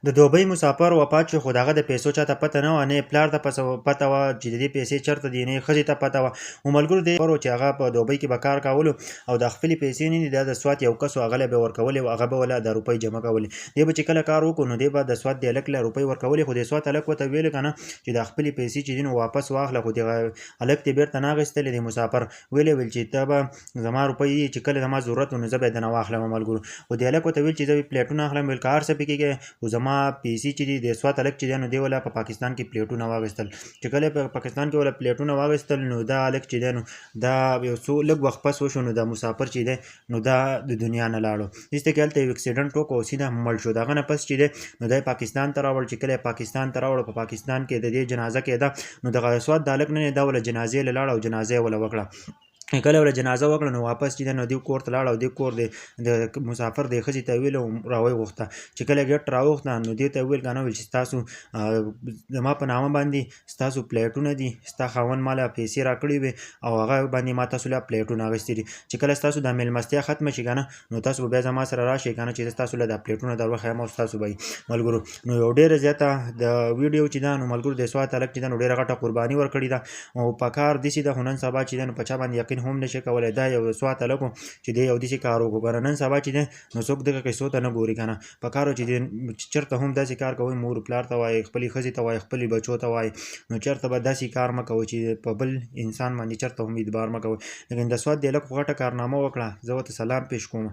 د دوبۍ مسافر وفات شو خو د هغه د پیسو چاته پته نه وه نه یې پلار ته پته وه چې د دې پیسې چېرته دي نه یې ښځې ته پته وه و ملګرو دې خبر و چې هغه په دوبۍ کې به کار کولو او د خپلې پیسې نه دي دا د سوات یو کس و هغه له به یې ورکولې و هغه به وله د روپۍ جمع کولې دی به چې کله کار وکړو نو دی به د سوات د هلک له روپۍ ورکولې خو د سوات هلک ورته ویلې که نه چې د خپلې پیسې چې دي نو واپس واخله خو دغه هلک دې بېرته نه اخیستلې د مسافر ویلې ویل چې ته به زما روپۍ چې کله زما ضرورت و نو زه به یې درنه واخلم ملګرو خو د هلک ورته ویل چې زه پلیټونه اخلم ویل که هر څه پکې کوې خو زما پیسې چې دي د سوات هلک چې دی نو دی وله په پاکستان کې پلیټونه واخیستل چې کله په پاکستان کې وله پلیټونه واخیستل نو دا هلک چې دی نو دا یو څو لږ وخت پس وشو نو دا مسافر چې دی نو دا د دنیا نه لاړو هېڅ کې هلته یو اکسیډنټ وکړو او سیده مړ شو د هغه نه پس چې دی نو دی پاکستان ته راوړ چې کله یې پاکستان ته راوړ په پاکستان کې د دې جنازه کېده نو دغه سوات د هلک نه دا وله جنازې له لاړه او جنازه یې وله وکړه کله ولا جنازه وکړه نو واپس چې نو دی کور ته لاړ او دی کور د مسافر د ښځې ته ویل راوی غوښته چې کله ګټ راوغوښته نو دې ته ویل کنه ویل چې تاسو زما په نامه باندې ستاسو پلیټونه دي ستا خاوند ماله پیسې راکړې وې او هغه باندې ما تاسو له پلیټونه اخیستي دي چې کله ستاسو د میلمستیا ختمه شي کنه نو تاسو به بیا زما سره راشئ کنه چې ستاسو له د پلیټونه در وښیم او ستاسو به ملګرو نو یو ډېره زیاته د ویډیو چې دا نو ملګرو د سوات هلک چې دا نو ډېره غټه قرباني ورکړې ده او په کار داسې ده خو نن سبا چې دی نو په چا باندې یقین هم نشي کولی دا یو سوات هلک و چې دی یو داسې کار وکړو ګوره نن سبا چې دی نو څوک دغه کیسو ته نه ګوري که نه په کار چې دی چېرته هم داسې کار کوئ مور پلار ته وایي خپلې ښځې ته وایي خپلې بچو ته وایي نو چېرته به داسې کار مه کوئ چې په بل انسان باندې چېرته هم اعتبار مه کوئ لیکن د سوات د هلک خو غټه کارنامه وکړه زه ورته سلام پیش کوم